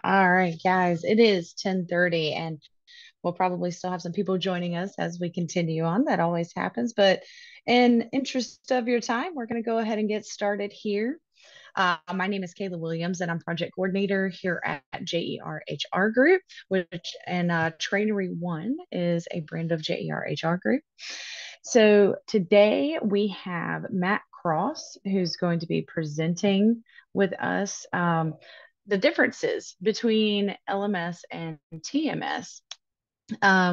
All right, guys, it is 10:30 and we'll probably still have some people joining us as we continue on. That always happens, but in interest of your time, we're going to go ahead and get started here. My name is Kayla Williams, and I'm project coordinator here at JER HR Group, which and Trainery One is a brand of JER HR Group. So today we have Matt Cross, who's going to be presenting with us the differences between LMS and TMS,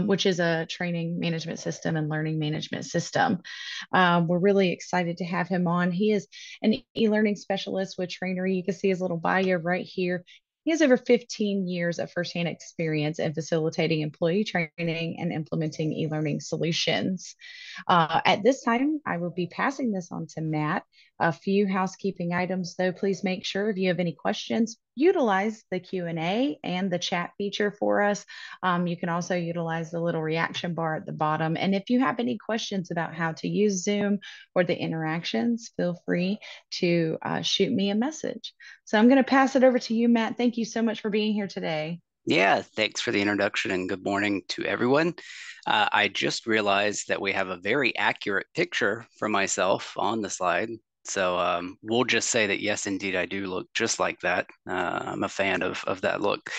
which is a training management system and learning management system. We're really excited to have him on. He is an e-learning specialist with Trainery. You can see his little bio right here. He has over 15 years of firsthand experience in facilitating employee training and implementing e-learning solutions. At this time, I will be passing this on to Matt. A few housekeeping items, though. Please make sure if you have any questions, utilize the Q&A and the chat feature for us. You can also utilize the little reaction bar at the bottom. And if you have any questions about how to use Zoom or the interactions, feel free to shoot me a message. So I'm going to pass it over to you, Matt. Thank you so much for being here today. Yeah, thanks for the introduction and good morning to everyone. I just realized that we have a very accurate picture for myself on the slide. So we'll just say that, yes, indeed, I do look just like that. I'm a fan of that look.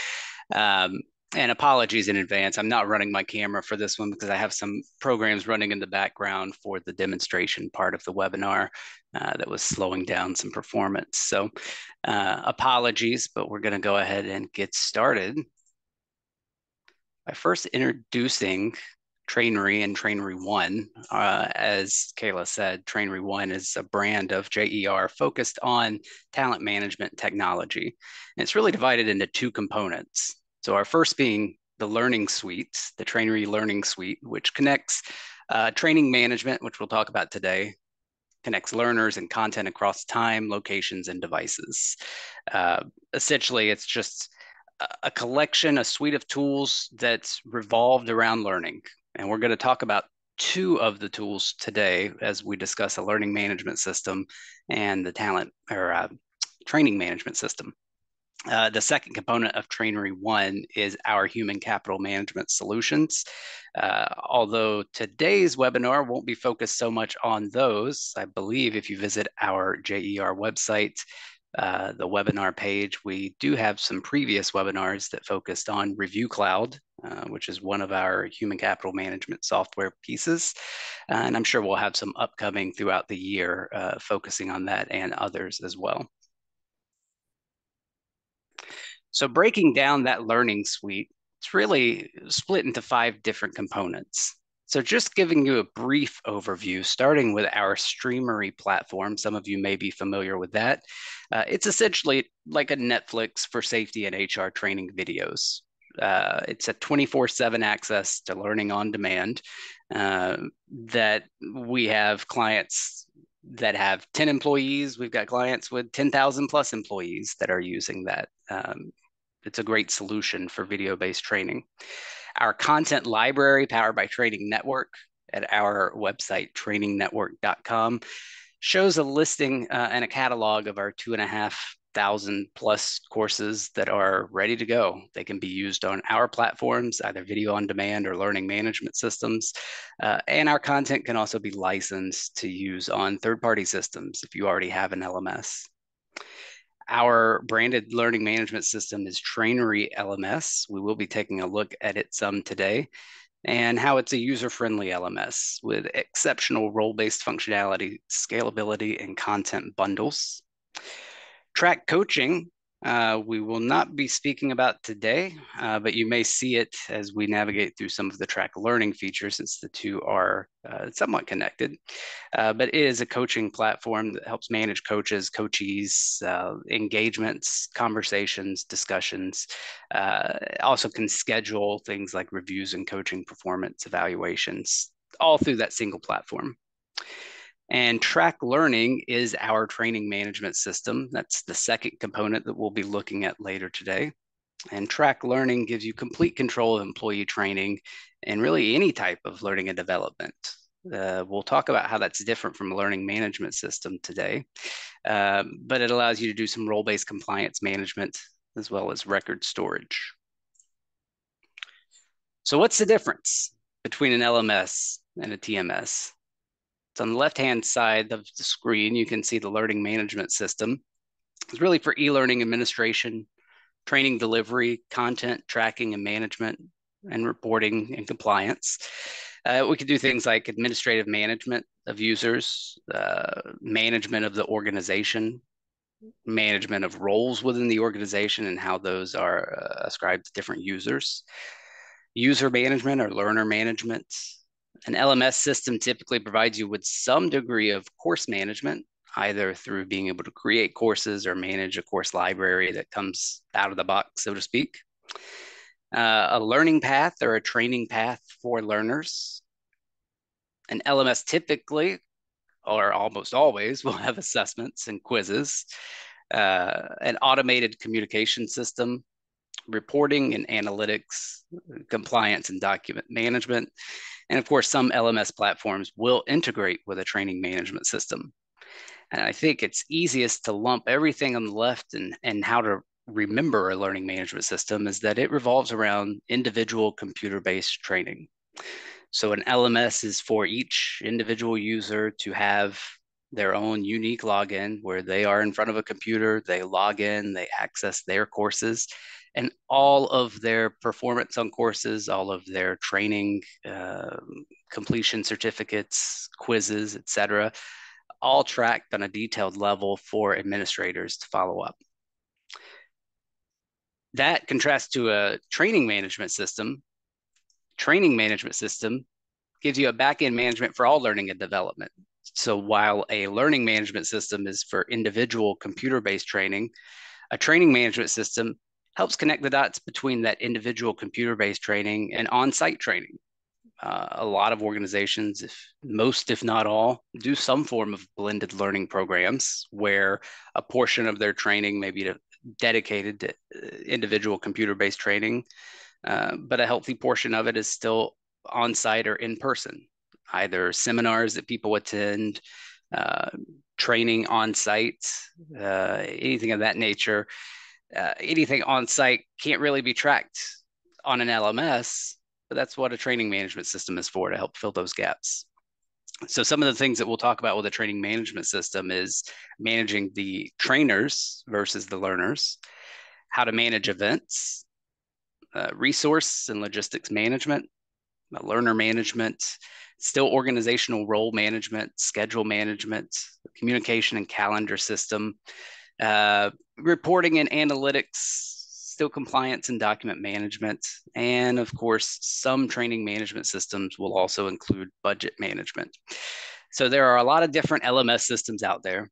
Um, and apologies in advance. I'm not running my camera for this one because I have some programs running in the background for the demonstration part of the webinar that was slowing down some performance. So apologies, but we're going to go ahead and get started by first introducing Trainery and Trainery One. As Kayla said, Trainery One is a brand of JER focused on talent management technology. And it's really divided into two components. So our first being the learning suite, the Trainery Learning Suite, which connects training management, which we'll talk about today, connects learners and content across time, locations, and devices. Essentially, it's just a collection, a suite of tools that's revolved around learning. And we're going to talk about two of the tools today as we discuss a learning management system and the talent or training management system. The second component of Trainery One is our human capital management solutions. Although today's webinar won't be focused so much on those, I believe if you visit our JER website, the webinar page, we do have some previous webinars that focused on Review Cloud, which is one of our human capital management software pieces. And I'm sure we'll have some upcoming throughout the year focusing on that and others as well. So breaking down that learning suite, it's really split into 5 different components. So just giving you a brief overview, starting with our Streamery platform. Some of you may be familiar with that. It's essentially like a Netflix for safety and HR training videos. It's a 24/7 access to learning on demand that we have clients that have 10 employees. We've got clients with 10,000 plus employees that are using that. It's a great solution for video-based training. Our content library powered by Training Network at our website, trainingnetwork.com, shows a listing and a catalog of our 2,500 plus courses that are ready to go. They can be used on our platforms, either video on demand or learning management systems. And our content can also be licensed to use on third-party systems if you already have an LMS. Our branded learning management system is TraineryLMS. We will be taking a look at it some today and how it's a user-friendly LMS with exceptional role-based functionality, scalability, and content bundles. Track coaching, we will not be speaking about today, but you may see it as we navigate through some of the TraineryLearning features since the two are somewhat connected. But it is a coaching platform that helps manage coaches, coachees, engagements, conversations, discussions. Also can schedule things like reviews and coaching performance evaluations, all through that single platform. And TraineryLearning is our training management system. That's the second component that we'll be looking at later today. And TraineryLearning gives you complete control of employee training and really any type of learning and development. We'll talk about how that's different from a learning management system today, but it allows you to do some role-based compliance management, as well as record storage. So what's the difference between an LMS and a TMS? So on the left-hand side of the screen, you can see the learning management system. It's really for e-learning administration, training delivery, content tracking and management, and reporting and compliance. We could do things like administrative management of users, management of the organization, management of roles within the organization and how those are ascribed to different users, user management or learner management. An LMS system typically provides you with some degree of course management, either through being able to create courses or manage a course library that comes out of the box, so to speak. A learning path or a training path for learners. An LMS typically, or almost always, will have assessments and quizzes. An automated communication system, reporting and analytics, compliance and document management. And of course, some LMS platforms will integrate with a training management system. And I think it's easiest to lump everything on the left and how to remember a learning management system is that it revolves around individual computer-based training. So an LMS is for each individual user to have their own unique login where they are in front of a computer, they log in, they access their courses, and all of their performance on courses, all of their training, completion certificates, quizzes, etc., all tracked on a detailed level for administrators to follow up. That contrasts to a training management system. Training management system gives you a back-end management for all learning and development. So while a learning management system is for individual computer-based training, a training management system helps connect the dots between that individual computer-based training and on-site training. A lot of organizations, if not all, do some form of blended learning programs where a portion of their training may be dedicated to individual computer-based training, but a healthy portion of it is still on-site or in person, either seminars that people attend, training on-site, anything of that nature. Anything on-site can't really be tracked on an LMS, but that's what a training management system is for, to help fill those gaps. So some of the things that we'll talk about with a training management system is managing the trainers versus the learners, how to manage events, resource and logistics management, learner management, still organizational role management, schedule management, communication and calendar system, reporting and analytics, still compliance and document management. And of course, some training management systems will also include budget management. So there are a lot of different LMS systems out there.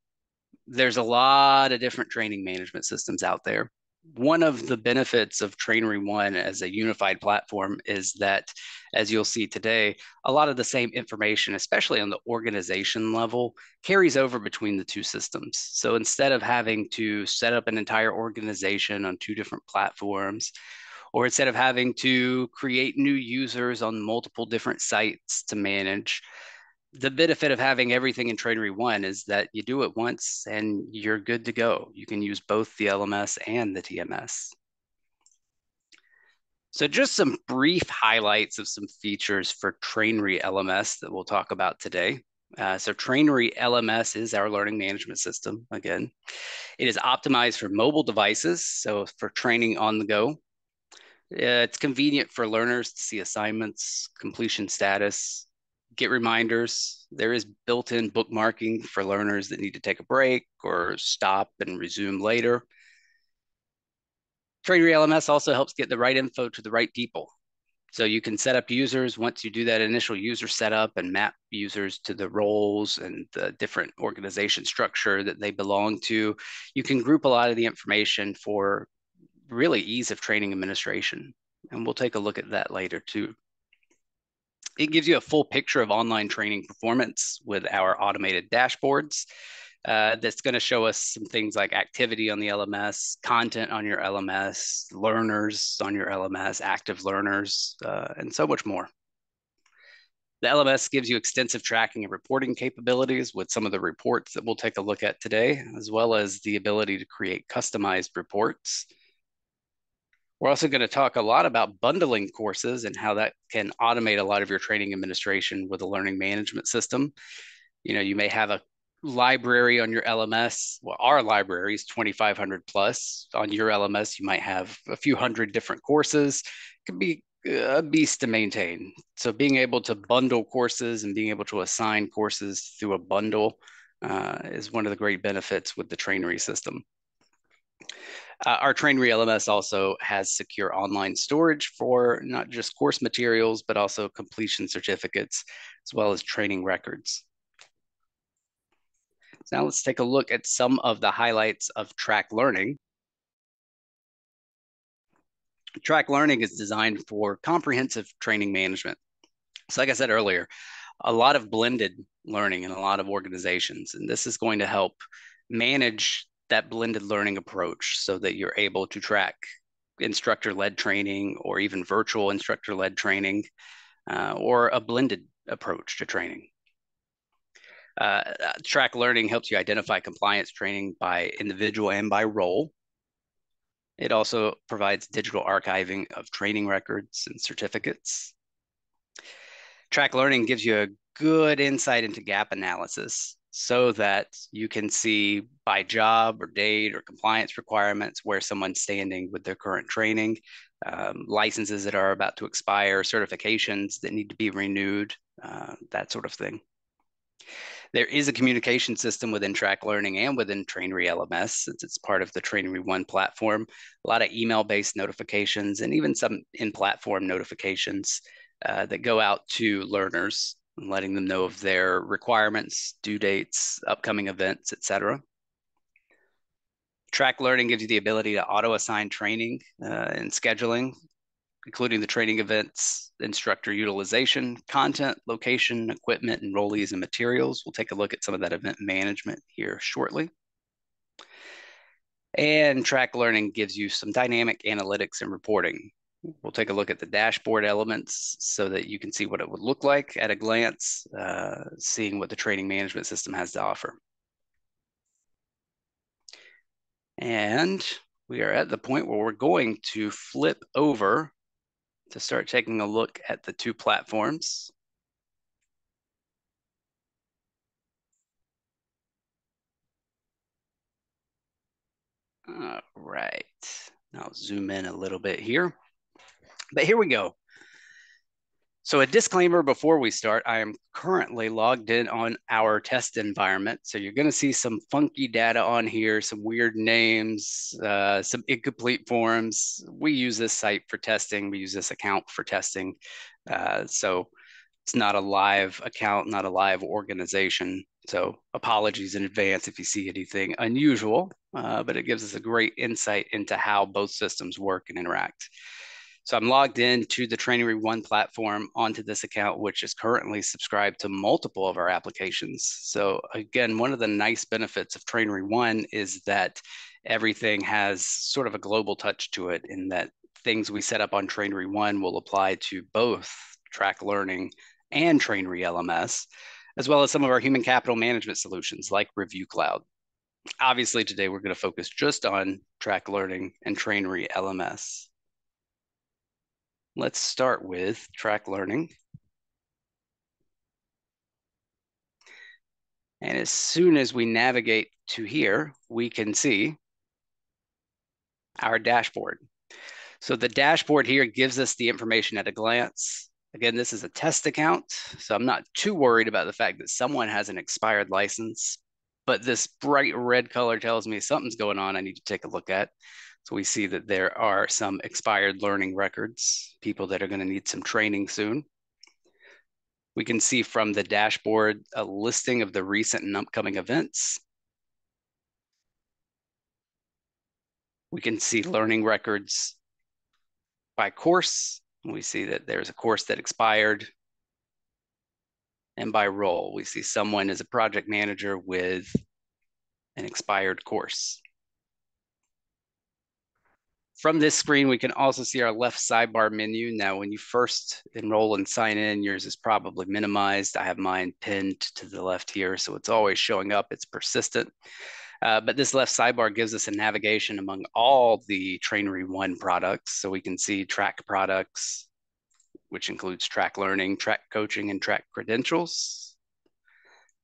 There's a lot of different training management systems out there. One of the benefits of Trainery One as a unified platform is that, as you'll see today, a lot of the same information, especially on the organization level, carries over between the two systems. So instead of having to set up an entire organization on two different platforms, or instead of having to create new users on multiple different sites to manage, the benefit of having everything in Trainery One is that you do it once and you're good to go. You can use both the LMS and the TMS. So just some brief highlights of some features for TraineryLMS that we'll talk about today. So TraineryLMS is our learning management system. Again, it is optimized for mobile devices, so for training on the go. It's convenient for learners to see assignments, completion status, get reminders. There is built-in bookmarking for learners that need to take a break or stop and resume later. TraineryLMS also helps get the right info to the right people. So you can set up users once you do that initial user setup and map users to the roles and the different organization structure that they belong to. You can group a lot of the information for really ease of training administration. And we'll take a look at that later too. It gives you a full picture of online training performance with our automated dashboards. That's going to show us some things like activity on the LMS, content on your LMS, learners on your LMS, active learners, and so much more. The LMS gives you extensive tracking and reporting capabilities with some of the reports that we'll take a look at today, as well as the ability to create customized reports. We're also going to talk a lot about bundling courses and how that can automate a lot of your training administration with a learning management system. You may have a library on your LMS. Well, our library is 2,500 plus. On your LMS, you might have a few hundred different courses. It can be a beast to maintain. So being able to bundle courses and being able to assign courses through a bundle is one of the great benefits with the Trainery system. Our TraineryLMS also has secure online storage for not just course materials, but also completion certificates, as well as training records. So now let's take a look at some of the highlights of TraineryLearning. TraineryLearning is designed for comprehensive training management. So like I said earlier, a lot of blended learning in a lot of organizations, and this is going to help manage that blended learning approach so that you're able to track instructor-led training or even virtual instructor-led training or a blended approach to training. TraineryLearning helps you identify compliance training by individual and by role. It also provides digital archiving of training records and certificates. TraineryLearning gives you a good insight into gap analysis so that you can see by job or date or compliance requirements where someone's standing with their current training, licenses that are about to expire, certifications that need to be renewed, that sort of thing. There is a communication system within TraineryLearning and within TraineryLMS, since it's part of the Trainery One platform. A lot of email-based notifications and even some in-platform notifications that go out to learners, letting them know of their requirements, due dates, upcoming events, etc. TraineryLearning gives you the ability to auto-assign training and scheduling, including the training events, instructor utilization, content, location, equipment, enrollees, and materials. We'll take a look at some of that event management here shortly. And TraineryLearning gives you some dynamic analytics and reporting. We'll take a look at the dashboard elements so that you can see what it would look like at a glance, seeing what the training management system has to offer. And we are at the point where we're going to flip over to start taking a look at the two platforms. All right, I'll zoom in a little bit here, but here we go. So a disclaimer before we start, I am currently logged in on our test environment. So you're gonna see some funky data on here, some weird names, some incomplete forms. We use this site for testing. We use this account for testing. So it's not a live account, not a live organization. So apologies in advance if you see anything unusual, but it gives us a great insight into how both systems work and interact. So I'm logged in to the Trainery One platform onto this account, which is currently subscribed to multiple of our applications. So again, one of the nice benefits of Trainery One is that everything has sort of a global touch to it, in that things we set up on Trainery One will apply to both TraineryLearning and TraineryLMS, as well as some of our human capital management solutions like Review Cloud. Obviously, today we're going to focus just on TraineryLearning and TraineryLMS. Let's start with TraineryLearning. And as soon as we navigate to here, we can see our dashboard. So the dashboard here gives us the information at a glance. Again, this is a test account, so I'm not too worried about the fact that someone has an expired license, but this bright red color tells me something's going on I need to take a look at. So we see that there are some expired learning records, people that are going to need some training soon. We can see from the dashboard a listing of the recent and upcoming events. We can see learning records by course. We see that there's a course that expired. And by role, we see someone as a project manager with an expired course. From this screen, we can also see our left sidebar menu. Now, when you first enroll and sign in, yours is probably minimized. I have mine pinned to the left here, so it's always showing up. It's persistent. But this left sidebar gives us a navigation among all the Trainery1 products. So we can see track products, which includes track learning, track coaching, and track credentials,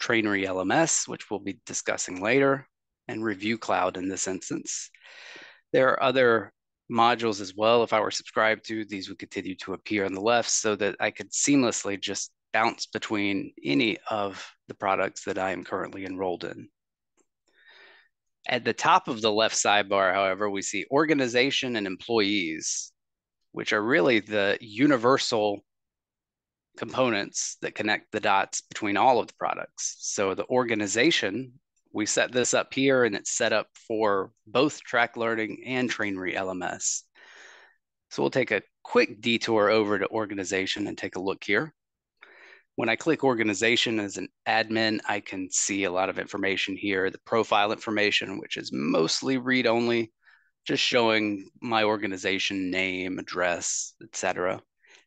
TraineryLMS, which we'll be discussing later, and Review Cloud in this instance. There are other modules as well. If I were subscribed to, these would continue to appear on the left so that I could seamlessly just bounce between any of the products that I am currently enrolled in. At the top of the left sidebar, however, we see organization and employees, which are really the universal components that connect the dots between all of the products. So the organization, we set this up here and it's set up for both TraineryLearning and TraineryLMS. So we'll take a quick detour over to organization and take a look here. When I click organization as an admin, I can see a lot of information here, the profile information, which is mostly read-only, just showing my organization name, address, etc.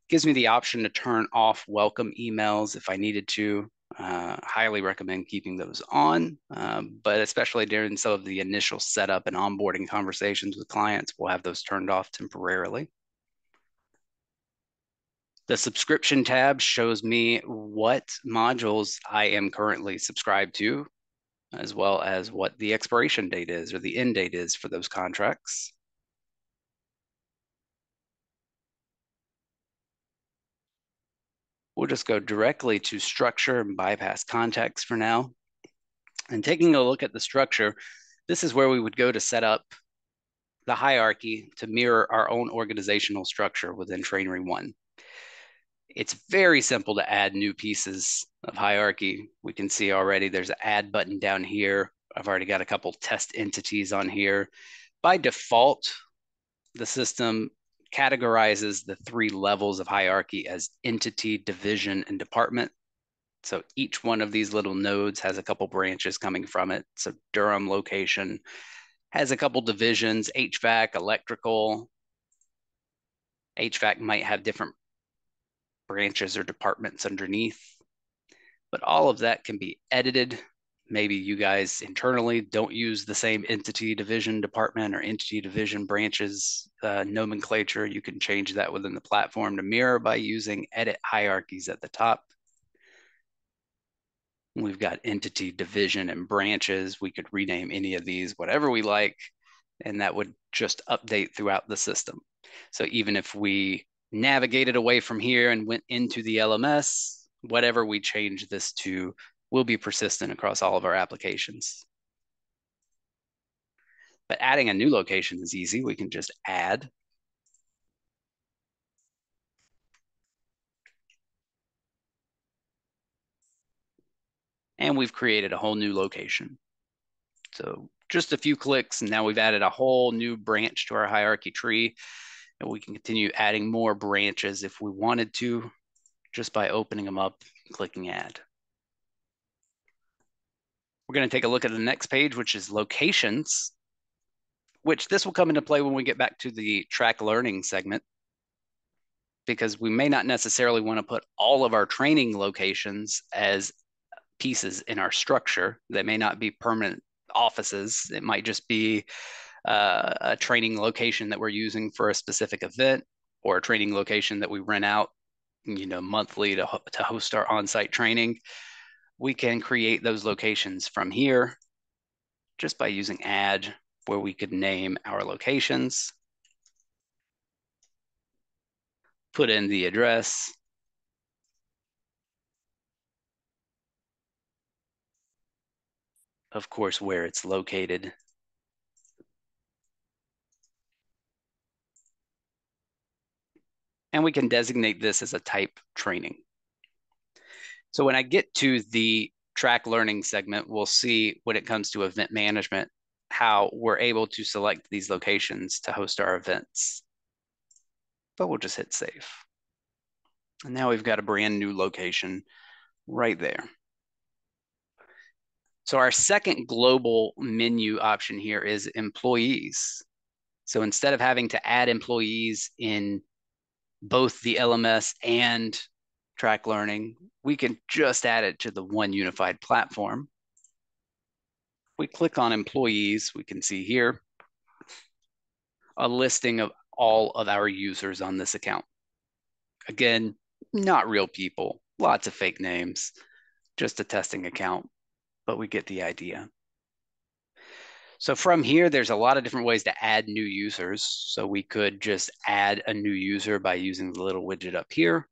Gives me the option to turn off welcome emails if I needed to. Highly recommend keeping those on, but especially during some of the initial setup and onboarding conversations with clients, we'll have those turned off temporarily. The subscription tab shows me what modules I am currently subscribed to, as well as what the expiration date is or the end date is for those contracts. We'll just go directly to structure and bypass context for now. And taking a look at the structure, this is where we would go to set up the hierarchy to mirror our own organizational structure within Trainery1. It's very simple to add new pieces of hierarchy. We can see already there's an add button down here. I've already got a couple test entities on here. By default, the system categorizes the 3 levels of hierarchy as entity, division, and department. So each one of these little nodes has a couple branches coming from it. So Durham location has a couple divisions, HVAC, electrical. HVAC might have different branches or departments underneath, but all of that can be edited. Maybe you guys internally don't use the same entity, division, department, or entity, division, branches nomenclature. You can change that within the platform to mirror by using edit hierarchies at the top. We've got entity, division, and branches. We could rename any of these, whatever we like, and that would just update throughout the system. So even if we navigated away from here and went into the LMS, whatever we change this to will be persistent across all of our applications. But adding a new location is easy. We can just add. And we've created a whole new location. So just a few clicks, and now we've added a whole new branch to our hierarchy tree. And we can continue adding more branches if we wanted to, just by opening them up and clicking add. We're going to take a look at the next page, which is locations, which this will come into play when we get back to the TraineryLearning segment, because we may not necessarily want to put all of our training locations as pieces in our structure. They may not be permanent offices. It might just be a training location that we're using for a specific event, or a training location that we rent out, monthly to host our on-site training. We can create those locations from here just by using add, where we could name our locations, put in the address, of course, where it's located, and we can designate this as a type training. So when I get to the TraineryLearning segment, we'll see when it comes to event management, how we're able to select these locations to host our events. But we'll just hit save. And now we've got a brand new location right there. So our second global menu option here is employees. So instead of having to add employees in both the LMS and TraineryLearning, we can just add it to the one unified platform. we click on employees, we can see here a listing of all of our users on this account. Again, not real people, lots of fake names, just a testing account, but we get the idea. So from here, there's a lot of different ways to add new users. So we could just add a new user by using the little widget up here.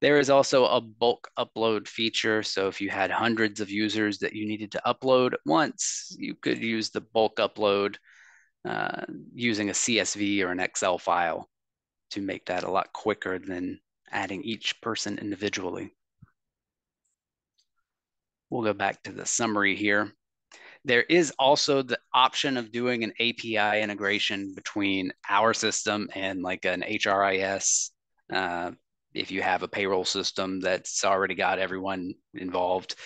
There is also a bulk upload feature. So if you had hundreds of users that you needed to upload at once, you could use the bulk upload using a CSV or an Excel file to make that a lot quicker than adding each person individually. We'll go back to the summary here. There is also the option of doing an API integration between our system and like an HRIS. If you have a payroll system that's already got everyone involved,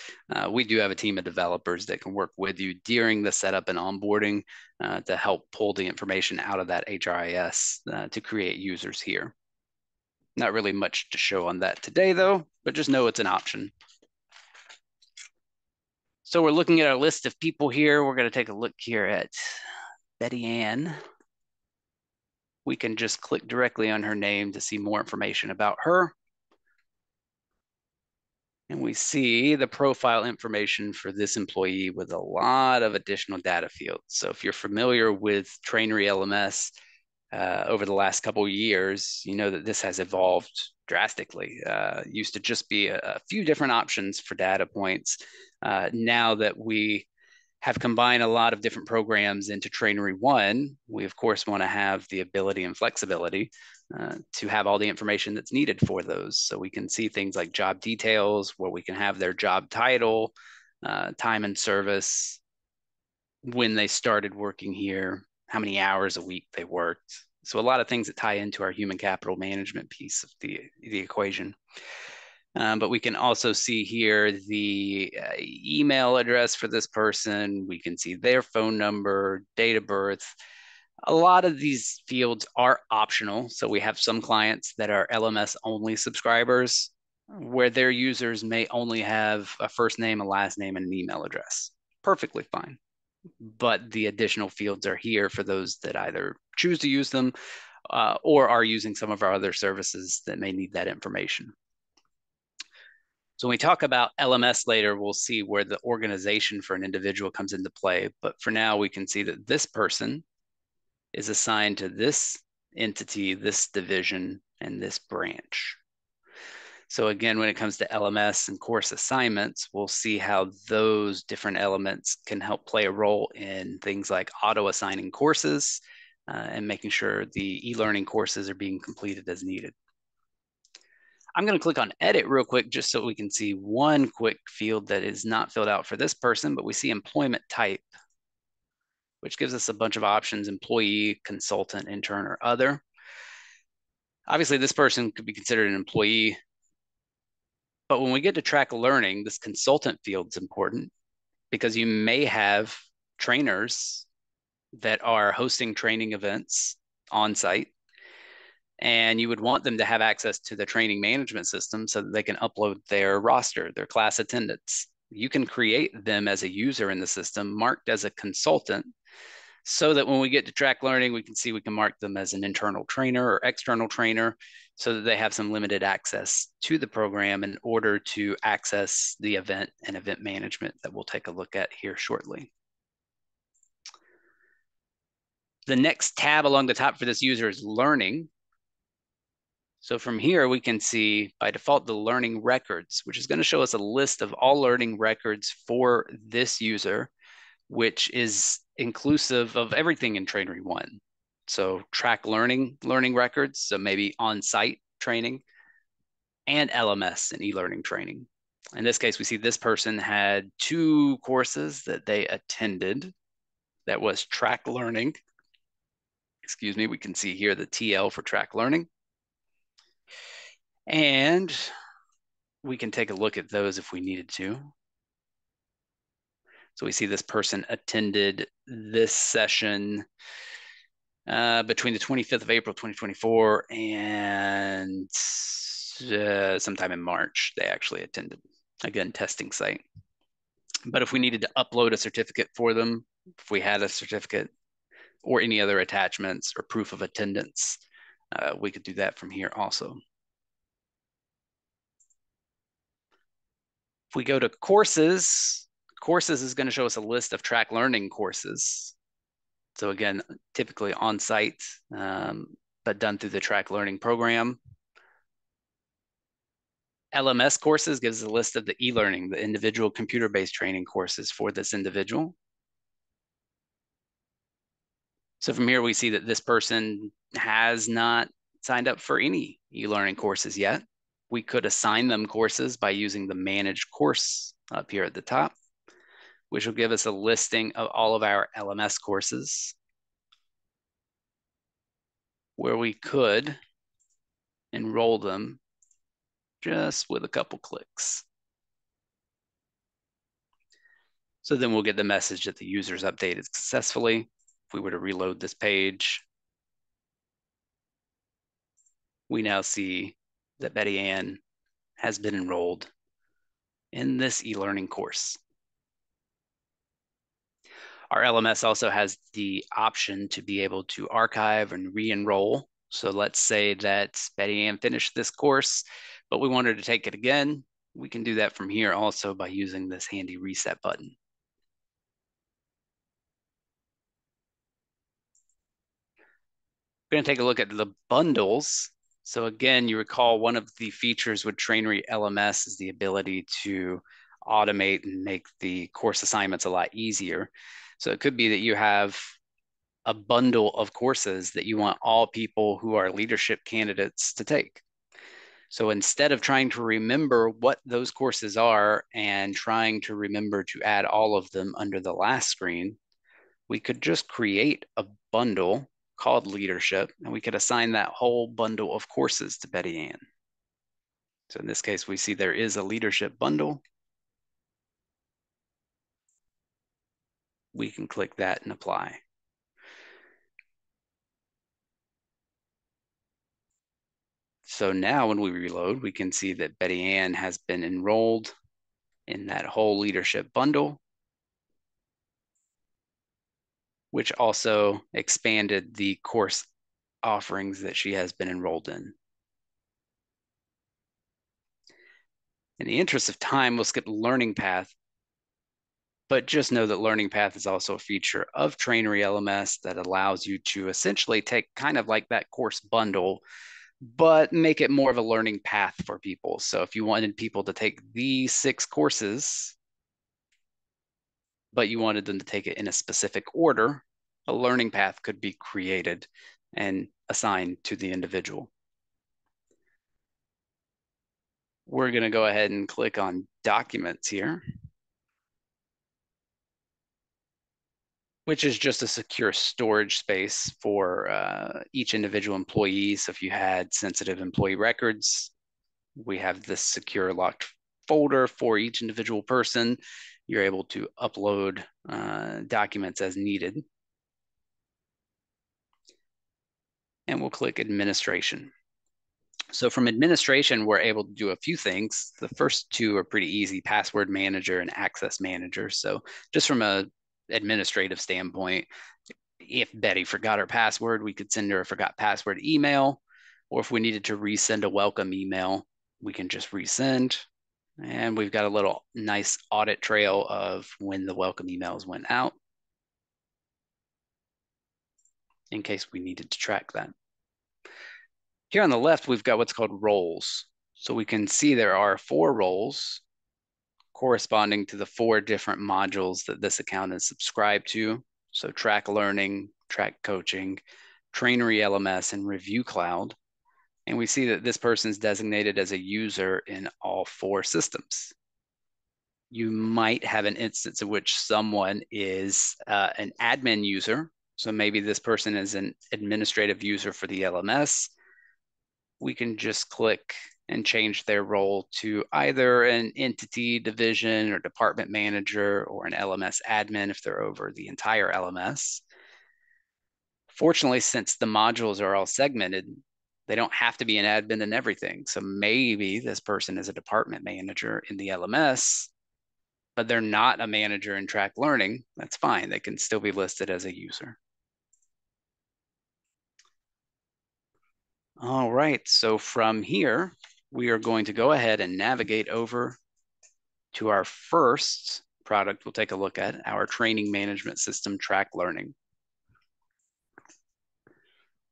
we do have a team of developers that can work with you during the setup and onboarding to help pull the information out of that HRIS to create users here. Not really much to show on that today though, but just know it's an option. So we're looking at our list of people here. We're going to take a look here at Betty Ann. We can just click directly on her name to see more information about her. And we see the profile information for this employee with a lot of additional data fields. So if you're familiar with TraineryLMS over the last couple of years, you know that this has evolved drastically. Used to just be a few different options for data points. Now that we have combined a lot of different programs into Trainery One, we of course want to have the ability and flexibility to have all the information that's needed for those. So we can see things like job details, where we can have their job title, time and service, when they started working here, how many hours a week they worked. So a lot of things that tie into our human capital management piece of the equation. But we can also see here the email address for this person. We can see their phone number, date of birth. A lot of these fields are optional. So we have some clients that are LMS only subscribers where their users may only have a first name, a last name, and an email address. Perfectly fine. But the additional fields are here for those that either choose to use them or are using some of our other services that may need that information. So when we talk about LMS later, we'll see where the organization for an individual comes into play. But for now, we can see that this person is assigned to this entity, this division, and this branch. So again, when it comes to LMS and course assignments, we'll see how those different elements can help play a role in things like auto-assigning courses and making sure the e-learning courses are being completed as needed. I'm going to click on edit real quick just so we can see one quick field that is not filled out for this person, but we see employment type, which gives us a bunch of options: employee, consultant, intern, or other. Obviously, this person could be considered an employee, but when we get to TRAKLearning, this consultant field is important because you may have trainers that are hosting training events on site, and you would want them to have access to the training management system so that they can upload their roster, their class attendance. You can create them as a user in the system, marked as a consultant, so that when we get to TRAKLearning, we can see we can mark them as an internal trainer or external trainer so that they have some limited access to the program in order to access the event and event management that we'll take a look at here shortly. The next tab along the top for this user is learning. So from here, we can see by default the learning records, which is going to show us a list of all learning records for this user, which is inclusive of everything in Trainery One. So TRAKLearning learning records, so maybe on-site training, and LMS and e-learning training. In this case, we see this person had 2 courses that they attended. That was TRAKLearning. Excuse me, we can see here the TL for TRAKLearning. And we can take a look at those if we needed to. So we see this person attended this session between the 25th of April, 2024 and sometime in March, they actually attended. Again, testing site. But if we needed to upload a certificate for them, if we had a certificate or any other attachments or proof of attendance, we could do that from here also. If we go to courses, courses is going to show us a list of TraineryLearning courses. So again, typically on-site, but done through the TraineryLearning program. LMS courses gives a list of the eLearning, the individual computer-based training courses for this individual. So from here, we see that this person has not signed up for any eLearning courses yet. We could assign them courses by using the Manage Course up here at the top, which will give us a listing of all of our LMS courses, where we could enroll them just with a couple clicks. So then we'll get the message that the user's updated successfully. If we were to reload this page, we now see that Betty Ann has been enrolled in this e-learning course. Our LMS also has the option to be able to archive and re-enroll. So let's say that Betty Ann finished this course, but we want her to take it again. We can do that from here also by using this handy reset button. We're going to take a look at the bundles. So again, you recall one of the features with TraineryLMS is the ability to automate and make the course assignments a lot easier. So it could be that you have a bundle of courses that you want all people who are leadership candidates to take. So instead of trying to remember what those courses are and trying to remember to add all of them under the last screen, we could just create a bundle called leadership, and we could assign that whole bundle of courses to Betty Ann. So in this case, we see there is a leadership bundle. We can click that and apply. So now when we reload, we can see that Betty Ann has been enrolled in that whole leadership bundle, which also expanded the course offerings that she has been enrolled in. In the interest of time, we'll skip Learning Path, but just know that Learning Path is also a feature of TraineryLMS that allows you to essentially take kind of like that course bundle, but make it more of a learning path for people. So if you wanted people to take these 6 courses, but you wanted them to take it in a specific order, a learning path could be created and assigned to the individual. We're going to go ahead and click on Documents here, which is just a secure storage space for each individual employee. So if you had sensitive employee records, we have this secure locked folder for each individual person. You're able to upload documents as needed. And we'll click Administration. So from administration, we're able to do a few things. The first 2 are pretty easy: Password Manager and Access Manager. So just from a administrative standpoint, if Betty forgot her password, we could send her a forgot password email, or if we needed to resend a welcome email, we can just resend. And we've got a little nice audit trail of when the welcome emails went out in case we needed to track that. Here on the left, we've got what's called roles. So we can see there are 4 roles corresponding to the 4 different modules that this account is subscribed to. So TraineryLearning, Track Coaching, TraineryLMS, and Review Cloud. And we see that this person is designated as a user in all 4 systems. You might have an instance in which someone is an admin user. So maybe this person is an administrative user for the LMS. We can just click and change their role to either an entity, division, or department manager, or an LMS admin if they're over the entire LMS. Fortunately, since the modules are all segmented, they don't have to be an admin in everything. So maybe this person is a department manager in the LMS, but they're not a manager in TRAKLearning, that's fine. They can still be listed as a user. All right, so from here, we are going to go ahead and navigate over to our first product we'll take a look at, our training management system, TRAKLearning.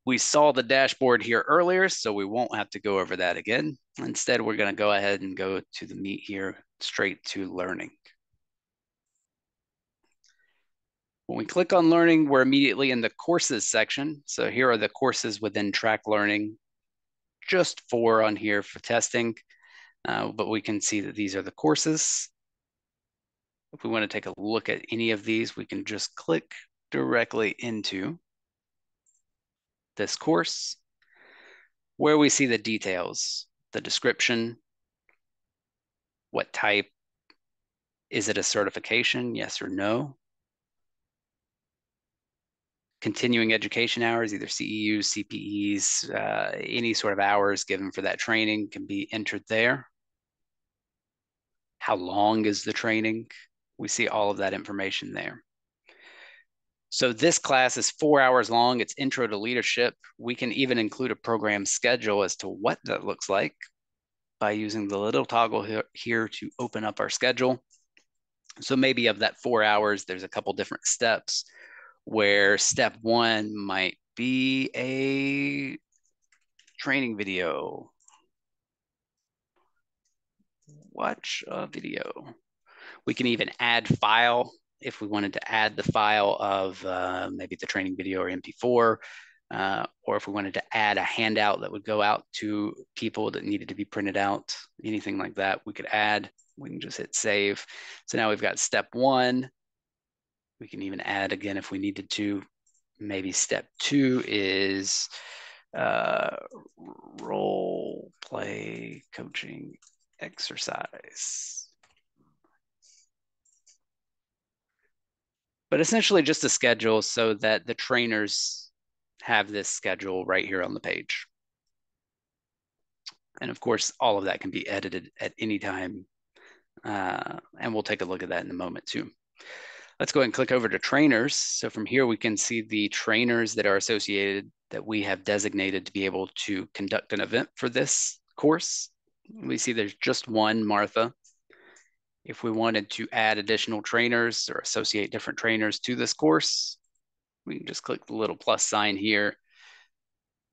We saw the dashboard here earlier, so we won't have to go over that again. Instead, we're going to go ahead and go to the meat here, straight to learning. When we click on learning, we're immediately in the courses section. So here are the courses within TRAKLearning, just 4 on here for testing, but we can see that these are the courses. If we want to take a look at any of these, we can just click directly into this course where we see the details, the description, what type, is it a certification, yes or no? Continuing education hours, either CEUs, CPEs, any sort of hours given for that training can be entered there. How long is the training? We see all of that information there. So this class is 4 hours long. It's Intro to Leadership. We can even include a program schedule as to what that looks like by using the little toggle here to open up our schedule. So maybe of that 4 hours, there's a couple different steps where step 1 might be a training video. Watch a video. We can even add file if we wanted to add the file of maybe the training video or MP4, or if we wanted to add a handout that would go out to people that needed to be printed out, anything like that, we could add. We can just hit save. So now we've got step 1. We can even add again if we needed to. Maybe step 2 is role play coaching exercise. But essentially just a schedule so that the trainers have this schedule right here on the page. And of course, all of that can be edited at any time. And we'll take a look at that in a moment too. Let's go ahead and click over to trainers. So from here, we can see the trainers that are associated that we have designated to be able to conduct an event for this course. We see there's just one, Martha. If we wanted to add additional trainers or associate different trainers to this course, we can just click the little plus sign here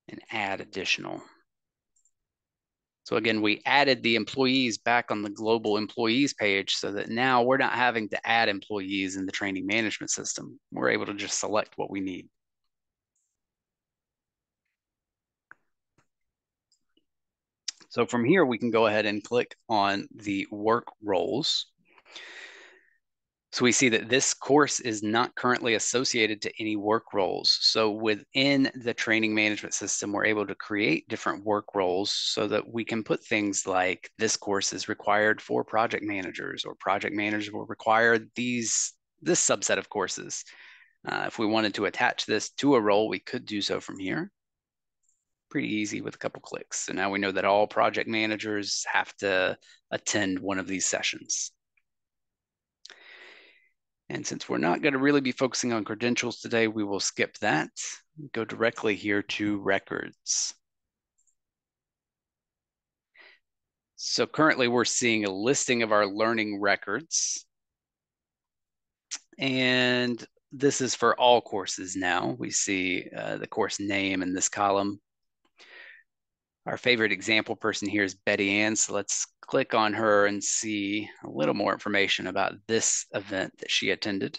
and add additional. So again, we added the employees back on the global employees page so that now we're not having to add employees in the training management system. We're able to just select what we need. So from here, we can go ahead and click on the work roles. So we see that this course is not currently associated to any work roles. So within the training management system, we're able to create different work roles so that we can put things like this course is required for project managers, or project managers will require this subset of courses. If we wanted to attach this to a role, we could do so from here. Pretty easy with a couple clicks. So now we know that all project managers have to attend one of these sessions. And since we're not going to really be focusing on credentials today, we will skip that. Go directly here to records. So currently we're seeing a listing of our learning records. And this is for all courses now. We see the course name in this column. Our favorite example person here is Betty Ann. So let's click on her and see a little more information about this event that she attended.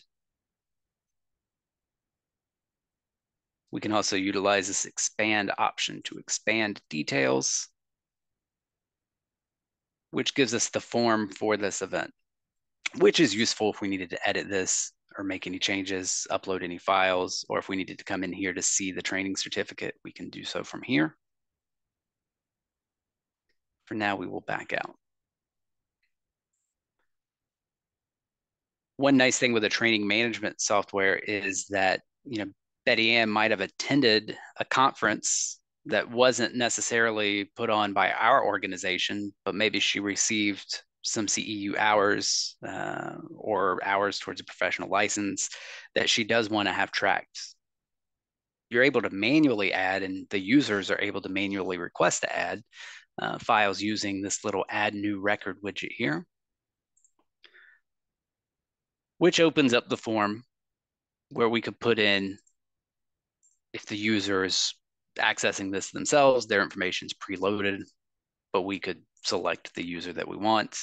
We can also utilize this expand option to expand details, which gives us the form for this event, which is useful if we needed to edit this or make any changes, upload any files, or if we needed to come in here to see the training certificate, we can do so from here. For now, we will back out. One nice thing with the training management software is that, Betty Ann might have attended a conference that wasn't necessarily put on by our organization, but maybe she received some CEU hours or hours towards a professional license that she does want to have tracked. You're able to manually add, and the users are able to manually request to add files using this little add new record widget here, which opens up the form where we could put in, if the user is accessing this themselves, their information is preloaded, but we could select the user that we want.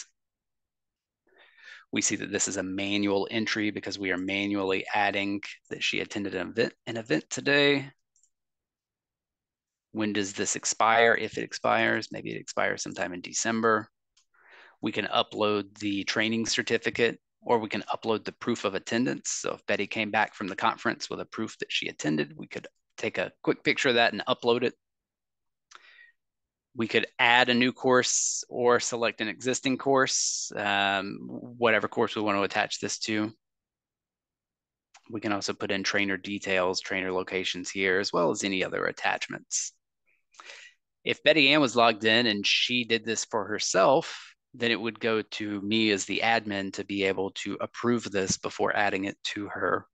We see that this is a manual entry because we are manually adding that she attended an event today. When does this expire? If it expires, maybe it expires sometime in December. We can upload the training certificate, or we can upload the proof of attendance. So if Betty came back from the conference with a proof that she attended, we could take a quick picture of that and upload it. We could add a new course or select an existing course, whatever course we want to attach this to. We can also put in trainer details, trainer locations here, as well as any other attachments. If Betty Ann was logged in and she did this for herself, then it would go to me as the admin to be able to approve this before adding it to her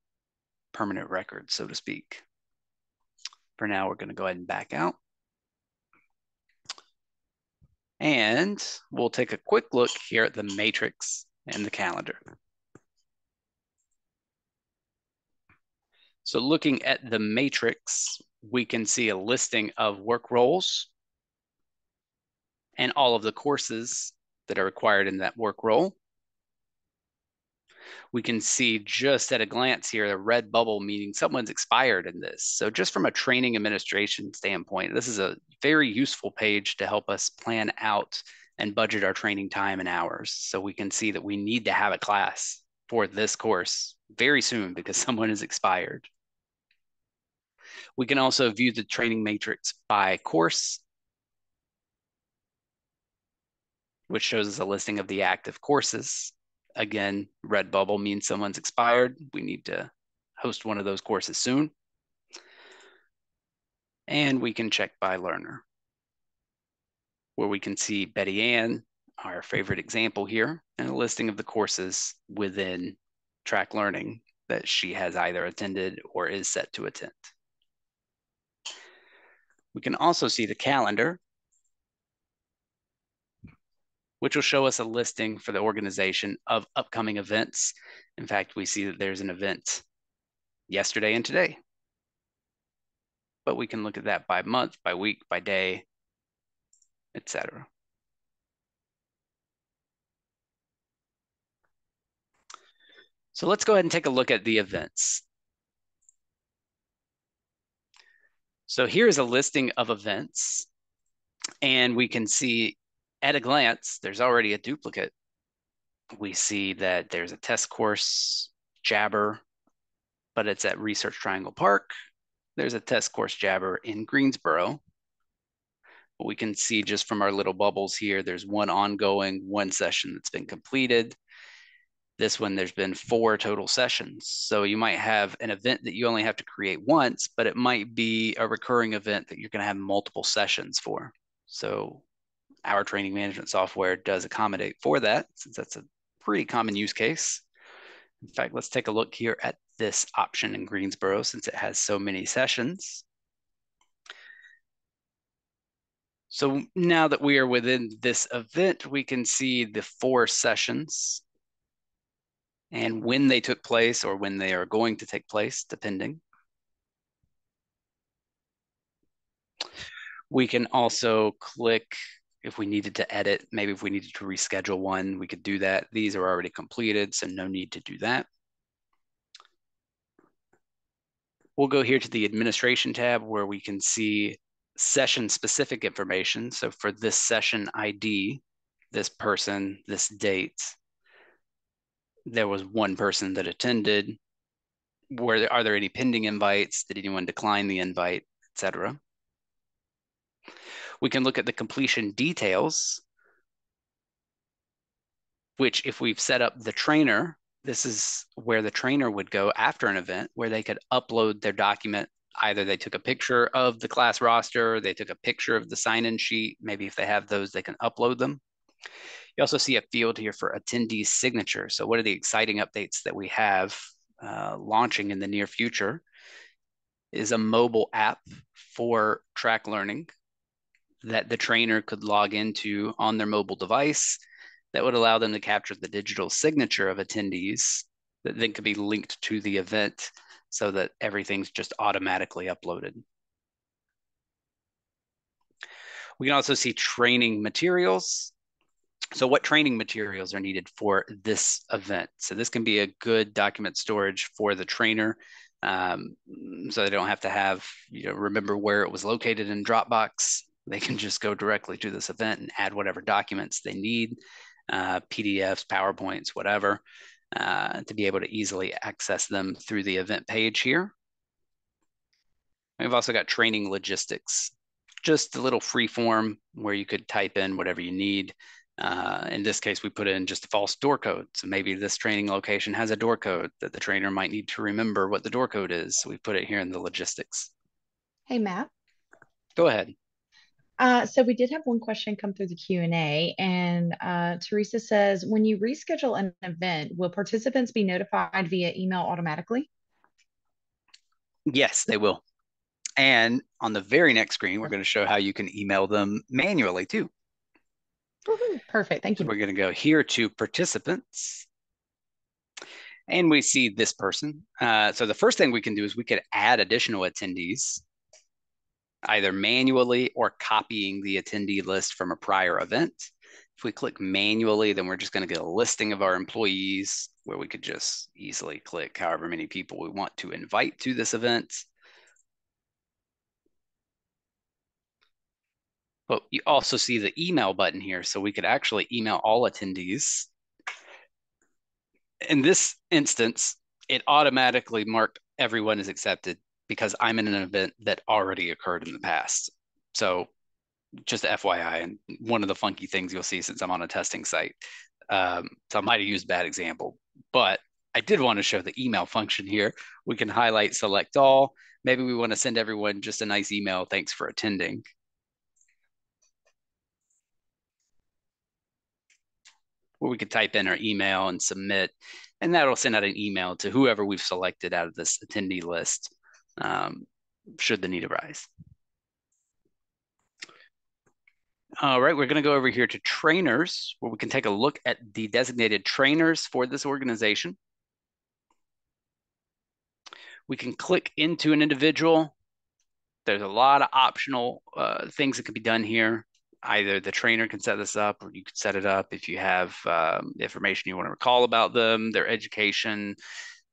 permanent record, so to speak. For now, we're going to go ahead and back out. And we'll take a quick look here at the matrix and the calendar. So looking at the matrix, we can see a listing of work roles and all of the courses that are required in that work role. We can see just at a glance here, the red bubble meaning someone's expired in this. So just from a training administration standpoint, this is a very useful page to help us plan out and budget our training time and hours. So we can see that we need to have a class for this course very soon because someone is expired. We can also view the training matrix by course, which shows us a listing of the active courses. Again, red bubble means someone's expired. We need to host one of those courses soon. And we can check by learner, where we can see Betty Ann, our favorite example here, and a listing of the courses within TRAKLearning that she has either attended or is set to attend. We can also see the calendar, which will show us a listing for the organization of upcoming events. In fact, we see that there's an event yesterday and today. But we can look at that by month, by week, by day, etc. So let's go ahead and take a look at the events. So here's a listing of events, and we can see at a glance, there's already a duplicate. We see that there's a test course Jabber, but it's at Research Triangle Park. There's a test course Jabber in Greensboro. But we can see just from our little bubbles here, there's one ongoing, one session that's been completed. This one, there's been 4 total sessions. So you might have an event that you only have to create once, but it might be a recurring event that you're going to have multiple sessions for. So our training management software does accommodate for that, since that's a pretty common use case. In fact, let's take a look here at this option in Greensboro, since it has so many sessions. So now that we are within this event, we can see the 4 sessions and when they took place or when they are going to take place, depending. We can also click if we needed to edit, maybe if we needed to reschedule one, we could do that. These are already completed, so no need to do that. We'll go here to the administration tab where we can see session specific information. So for this session ID, this person, this date, there was one person that attended. Are there any pending invites? Did anyone decline the invite, etc.? We can look at the completion details, which if we've set up the trainer, this is where the trainer would go after an event where they could upload their document. Either they took a picture of the class roster, they took a picture of the sign-in sheet. Maybe if they have those, they can upload them. You also see a field here for attendee signature. So what are the exciting updates that we have launching in the near future is a mobile app for TraineryLEARNING that the trainer could log into on their mobile device that would allow them to capture the digital signature of attendees that then could be linked to the event so that everything's just automatically uploaded. We can also see training materials. So what training materials are needed for this event? So this can be a good document storage for the trainer, so they don't have to have, remember where it was located in Dropbox. They can just go directly to this event and add whatever documents they need, PDFs, PowerPoints, whatever, to be able to easily access them through the event page here. We've also got training logistics, just a little free form where you could type in whatever you need. In this case, we put in just a false door code. So maybe this training location has a door code that the trainer might need to remember what the door code is. So we put it here in the logistics. Hey, Matt. Go ahead. So we did have one question come through the Q&A, and Teresa says, when you reschedule an event, will participants be notified via email automatically? Yes, they will. And on the very next screen, we're going to show how you can email them manually too. Perfect. Thank you. So we're going to go here to participants. And we see this person. So the first thing we can do is we could add additional attendees, either manually or copying the attendee list from a prior event. If we click manually, then we're just going to get a listing of our employees where we could just easily click however many people we want to invite to this event. But you also see the email button here, so we could actually email all attendees. In this instance, it automatically marked everyone as accepted because I'm in an event that already occurred in the past. So just FYI, and one of the funky things you'll see since I'm on a testing site. So I might have used a bad example, but I did want to show the email function here. We can highlight select all. Maybe we want to send everyone just a nice email, thanks for attending. Where we could type in our email and submit, and that'll send out an email to whoever we've selected out of this attendee list, should the need arise. All right, we're going to go over here to trainers, where we can take a look at the designated trainers for this organization. We can click into an individual. There's a lot of optional things that can be done here. Either the trainer can set this up, or you can set it up if you have information you want to recall about them, their education,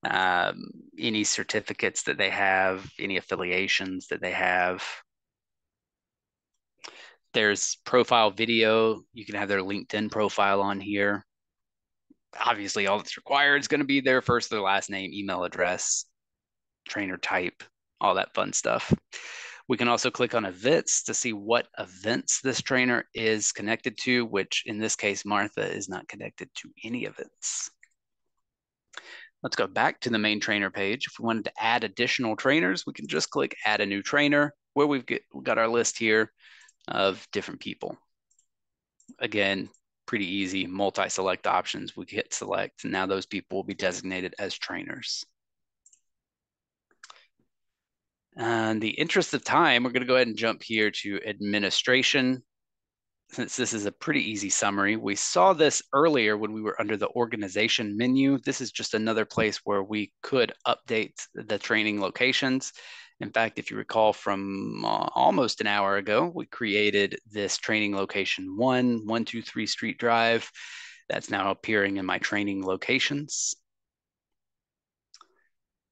any certificates that they have, any affiliations that they have. There's profile video. You can have their LinkedIn profile on here. Obviously, all that's required is going to be their first, their last name, email address, trainer type, all that fun stuff. We can also click on events to see what events this trainer is connected to, which in this case, Martha is not connected to any events. Let's go back to the main trainer page. If we wanted to add additional trainers, we can just click add a new trainer, where we've got our list here of different people. Again, pretty easy, multi-select options. We hit select, and now those people will be designated as trainers. In the interest of time, we're going to go ahead and jump here to administration. Since this is a pretty easy summary, we saw this earlier when we were under the organization menu. This is just another place where we could update the training locations. In fact, if you recall from almost an hour ago, we created this training location 123 Street Drive. That's now appearing in my training locations.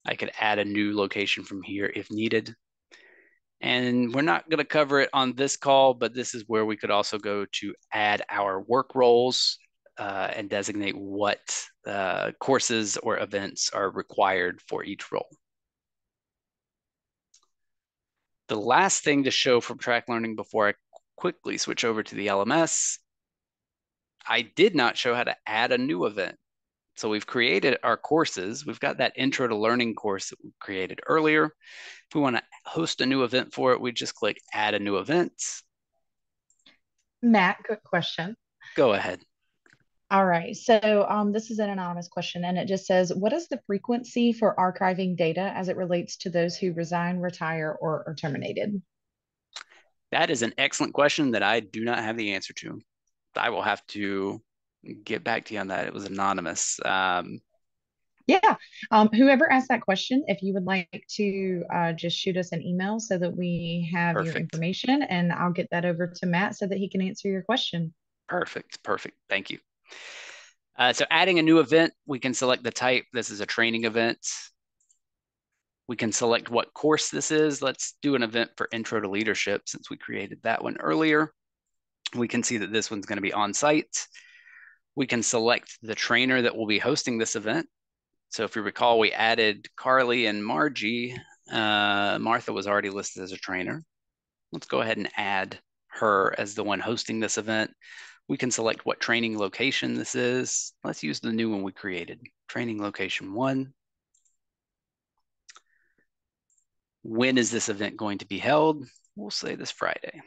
I could add a new location from here if needed. And we're not going to cover it on this call, but this is where we could also go to add our work roles and designate what courses or events are required for each role. The last thing to show from TraineryLEARNING before I quickly switch over to the LMS, I did not show how to add a new event. So we've created our courses. We've got that Intro to Learning course that we created earlier. If we want to host a new event for it, we just click Add a New Event. Matt, good question. Go ahead. All right. So this is an anonymous question, and it just says, what is the frequency for archiving data as it relates to those who resign, retire, or are terminated? That is an excellent question that I do not have the answer to. I will have to get back to you on that. It was anonymous. Yeah. Whoever asked that question, if you would like to just shoot us an email so that we have your Perfect. information, and I'll get that over to Matt so that he can answer your question. Perfect. Perfect. Thank you. So adding a new event, we can select the type. This is a training event. We can select what course this is. Let's do an event for Intro to Leadership since we created that one earlier. We can see that this one's going to be on site. We can select the trainer that will be hosting this event. So if you recall, we added Carly and Margie. Martha was already listed as a trainer. Let's go ahead and add her as the one hosting this event. We can select what training location this is. Let's use the new one we created, training location 1. When is this event going to be held? We'll say this Friday.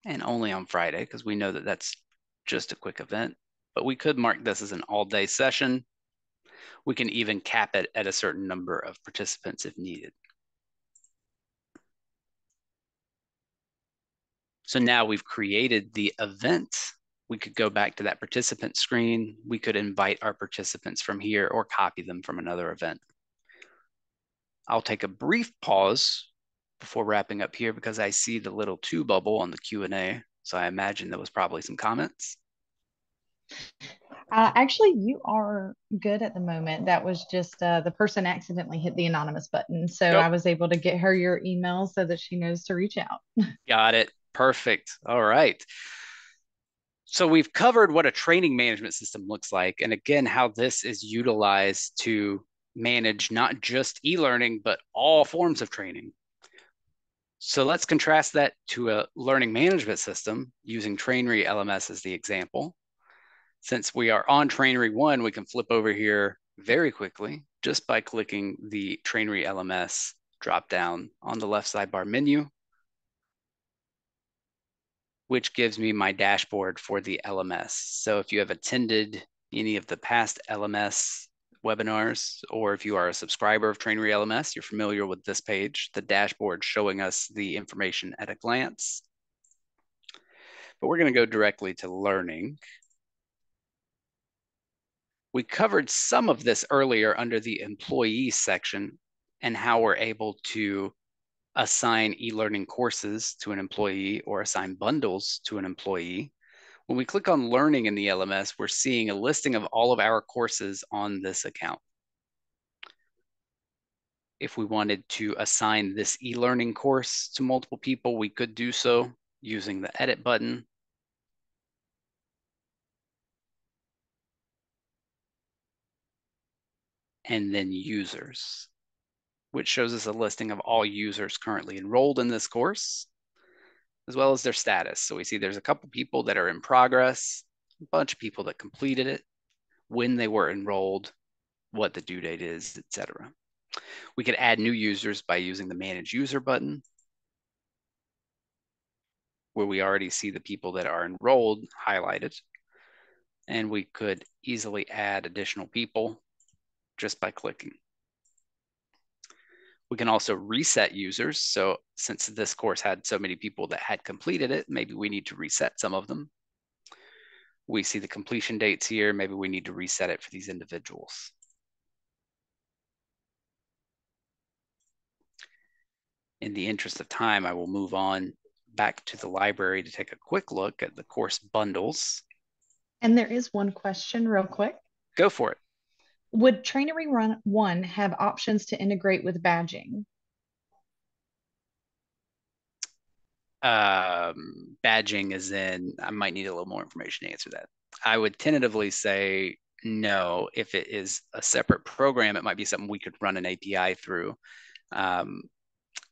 And only on Friday, because we know that that's just a quick event. But we could mark this as an all-day session. We can even cap it at a certain number of participants if needed. So now we've created the event. We could go back to that participant screen. We could invite our participants from here or copy them from another event. I'll take a brief pause before wrapping up here because I see the little 2 bubble on the Q&A. So I imagine there was probably some comments. Actually, you are good at the moment. That was just the person accidentally hit the anonymous button. So I Nope. was able to get her your email so that she knows to reach out. Got it. Perfect. All right. So we've covered what a training management system looks like, and again, how this is utilized to manage not just e-learning, but all forms of training. So let's contrast that to a learning management system using TraineryLMS as the example. Since we are on Trainery 1, we can flip over here very quickly just by clicking the TraineryLMS drop down on the left sidebar menu, which gives me my dashboard for the LMS. So if you have attended any of the past LMS webinars, or if you are a subscriber of TraineryLMS, you're familiar with this page, the dashboard showing us the information at a glance. But we're going to go directly to learning. We covered some of this earlier under the employee section and how we're able to assign e-learning courses to an employee or assign bundles to an employee. When we click on learning in the LMS, we're seeing a listing of all of our courses on this account. If we wanted to assign this e-learning course to multiple people, we could do so using the edit button. And then users, which shows us a listing of all users currently enrolled in this course, as well as their status. So we see there's a couple people that are in progress, a bunch of people that completed it, when they were enrolled, what the due date is, etc. We could add new users by using the Manage User button, where we already see the people that are enrolled highlighted. And we could easily add additional people just by clicking. We can also reset users. So since this course had so many people that had completed it, maybe we need to reset some of them. We see the completion dates here. Maybe we need to reset it for these individuals. In the interest of time, I will move on back to the library to take a quick look at the course bundles. And there is one question, real quick. Go for it. Would Trainery Run 1 have options to integrate with badging? Badging is in, I might need a little more information to answer that. I would tentatively say no. If it is a separate program, it might be something we could run an API through.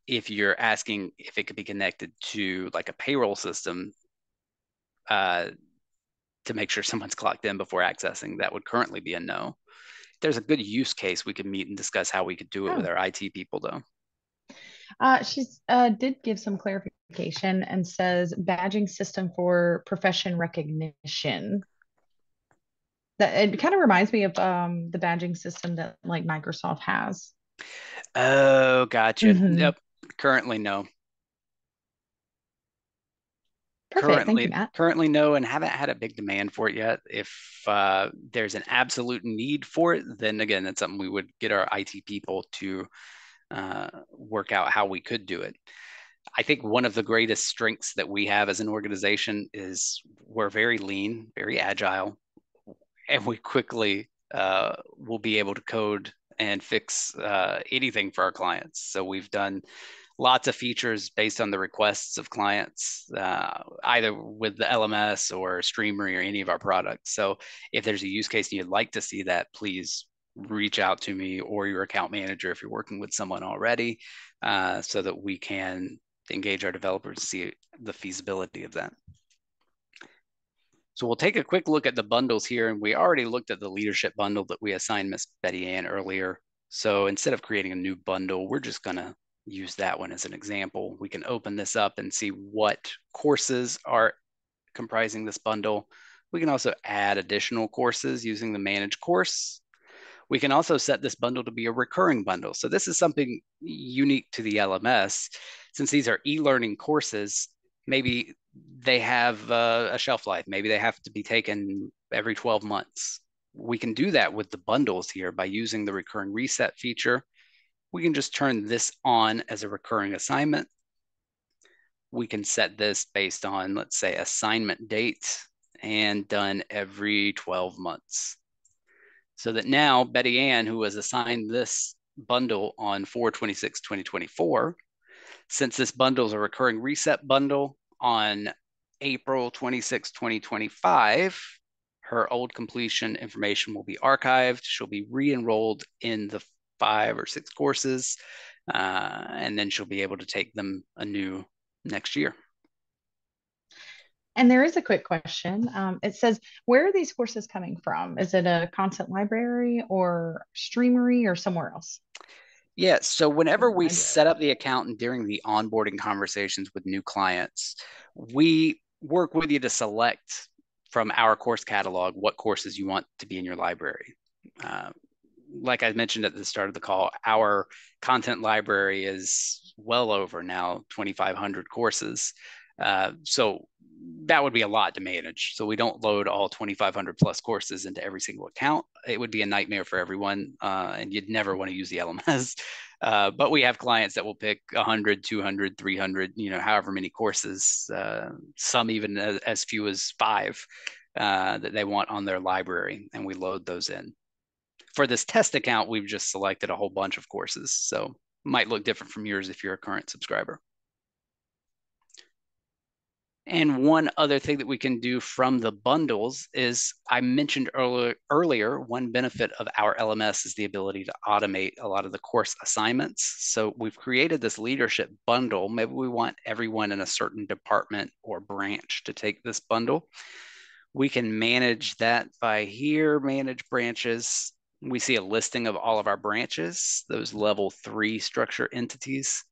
If you're asking if it could be connected to like a payroll system to make sure someone's clocked in before accessing, that would currently be a no. There's a good use case we could meet and discuss how we could do it with Oh, our IT people, though. she's did give some clarification and says badging system for profession recognition. That it kind of reminds me of the badging system that like Microsoft has. Oh, gotcha. Hmm. Yep. Currently, no. Perfect. Thank you, Matt. Currently no, and haven't had a big demand for it yet. If there's an absolute need for it, then again, that's something we would get our IT people to work out how we could do it. I think one of the greatest strengths that we have as an organization is we're very lean, very agile, and we quickly will be able to code and fix anything for our clients. So we've done lots of features based on the requests of clients, either with the LMS or Streamery or any of our products. So if there's a use case and you'd like to see that, please reach out to me or your account manager if you're working with someone already, so that we can engage our developers to see the feasibility of that. So we'll take a quick look at the bundles here, and we already looked at the leadership bundle that we assigned Miss Betty Ann earlier. So instead of creating a new bundle, we're just going to use that one as an example. We can open this up and see what courses are comprising this bundle. We can also add additional courses using the manage course. We can also set this bundle to be a recurring bundle. So this is something unique to the LMS. Since these are e-learning courses, maybe they have a shelf life. Maybe they have to be taken every 12 months. We can do that with the bundles here by using the recurring reset feature. We can just turn this on as a recurring assignment. We can set this based on, let's say, assignment date and done every 12 months. So that now Betty Ann, who was assigned this bundle on 4/26/2024, since this bundle is a recurring reset bundle on April 26, 2025, her old completion information will be archived. She'll be re-enrolled in the 5 or 6 courses, and then she'll be able to take them anew next year. And there is a quick question. It says, where are these courses coming from? Is it a content library or Streamery or somewhere else? Yeah, so whenever we Library. set up the account and during the onboarding conversations with new clients, we work with you to select from our course catalog what courses you want to be in your library. Uh, like I mentioned at the start of the call, our content library is well over now 2,500 courses. So that would be a lot to manage. So we don't load all 2,500 plus courses into every single account. It would be a nightmare for everyone, and you'd never want to use the LMS. But we have clients that will pick 100, 200, 300, however many courses, some even as few as 5 that they want on their library, and we load those in. For this test account, we've just selected a whole bunch of courses. So it might look different from yours if you're a current subscriber. And one other thing that we can do from the bundles is I mentioned earlier, one benefit of our LMS is the ability to automate a lot of the course assignments. So we've created this leadership bundle. Maybe we want everyone in a certain department or branch to take this bundle. We can manage that by here, manage branches. We see a listing of all of our branches, those level 3 structure entities,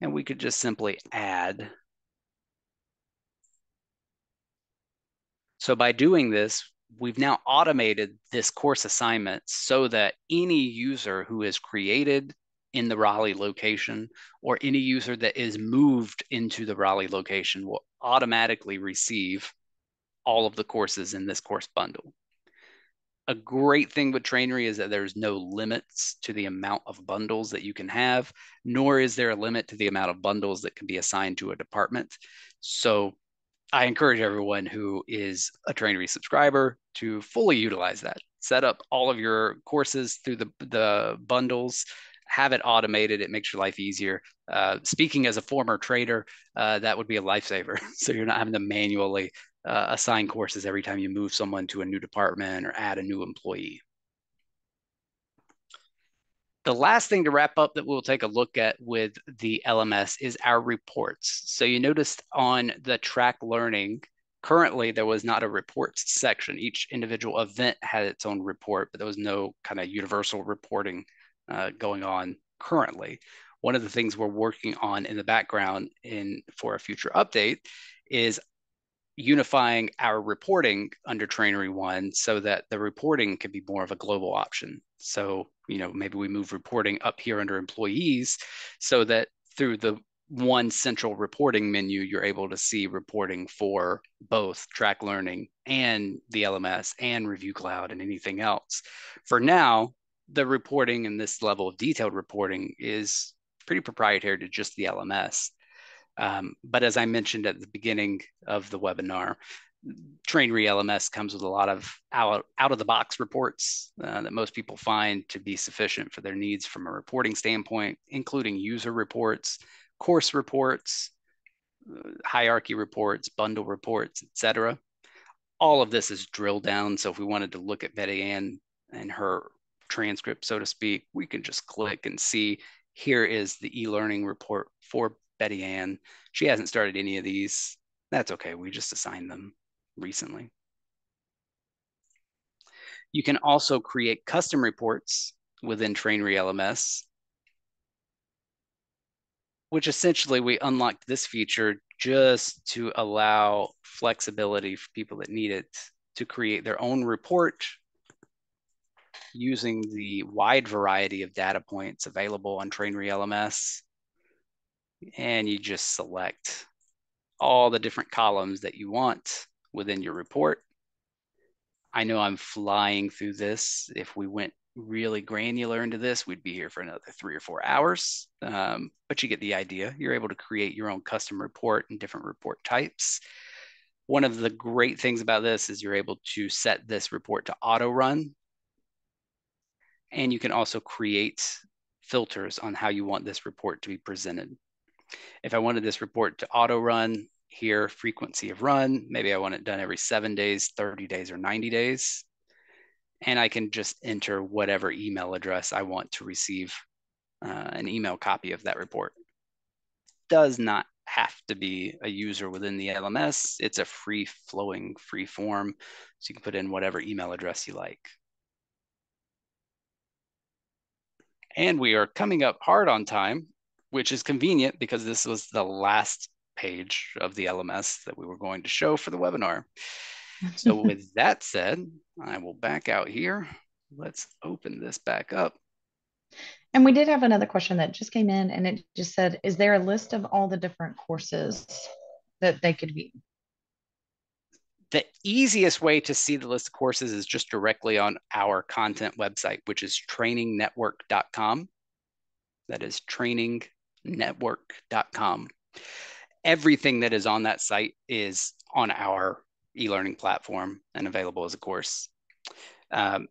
and we could just simply add. So by doing this, we've now automated this course assignment so that any user who is created in the Raleigh location or any user that is moved into the Raleigh location will automatically receive all of the courses in this course bundle. A great thing with Trainery is that there's no limits to the amount of bundles that you can have, nor is there a limit to the amount of bundles that can be assigned to a department. So I encourage everyone who is a Trainery subscriber to fully utilize that. Set up all of your courses through the bundles, have it automated. It makes your life easier. Speaking as a former trader, that would be a lifesaver. So you're not having to manually assign courses every time you move someone to a new department or add a new employee. The last thing to wrap up that we'll take a look at with the LMS is our reports. So you noticed on the TRAKLearning, currently there was not a reports section. Each individual event had its own report, but there was no kind of universal reporting going on currently. One of the things we're working on in the background for a future update is unifying our reporting under Trainery One so that the reporting could be more of a global option. So, maybe we move reporting up here under employees so that through the one central reporting menu, you're able to see reporting for both TraineryLearning and the LMS and Review Cloud and anything else. For now, the reporting and this level of detailed reporting is pretty proprietary to just the LMS. But as I mentioned at the beginning of the webinar, TraineryLMS comes with a lot of out of the box reports that most people find to be sufficient for their needs from a reporting standpoint, including user reports, course reports, hierarchy reports, bundle reports, etc. All of this is drilled down. So if we wanted to look at Betty Ann and her transcript, so to speak, we can just click and see here is the e-learning report for Betty Ann. She hasn't started any of these. That's okay. We just assigned them recently. You can also create custom reports within TraineryLMS, which essentially we unlocked this feature just to allow flexibility for people that need it to create their own report using the wide variety of data points available on TraineryLMS. And you just select all the different columns that you want within your report. I know I'm flying through this. If we went really granular into this, we'd be here for another 3 or 4 hours. But you get the idea. You're able to create your own custom report and different report types. One of the great things about this is you're able to set this report to auto run. And you can also create filters on how you want this report to be presented. If I wanted this report to auto run, here, frequency of run, maybe I want it done every 7 days, 30 days, or 90 days. And I can just enter whatever email address I want to receive an email copy of that report. Does not have to be a user within the LMS. It's a free-flowing, free form, so you can put in whatever email address you like. And we are coming up hard on time, which is convenient because this was the last page of the LMS that we were going to show for the webinar. So with that said, I will back out here. Let's open this back up. And we did have another question that just came in, and it just said, is there a list of all the different courses that they could view? The easiest way to see the list of courses is just directly on our content website, which is trainingnetwork.com. That is trainingnetwork.com. Everything that is on that site is on our e-learning platform and available as a course.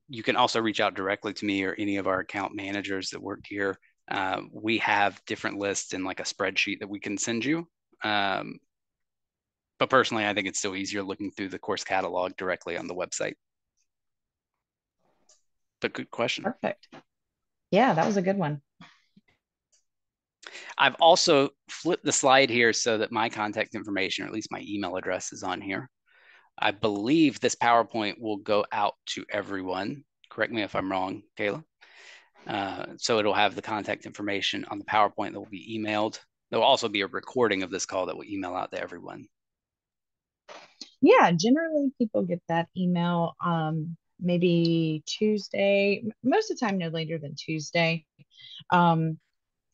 You can also reach out directly to me or any of our account managers that work here. We have different lists in like a spreadsheet that we can send you. But personally, I think it's still easier looking through the course catalog directly on the website. But good question. Perfect. Yeah, that was a good one. I've also flipped the slide here so that my contact information, or at least my email address, is on here. I believe this PowerPoint will go out to everyone. Correct me if I'm wrong, Kayla. So it'll have the contact information on the PowerPoint that will be emailed. There will also be a recording of this call that will email out to everyone. Yeah, generally people get that email maybe Tuesday, most of the time no later than Tuesday.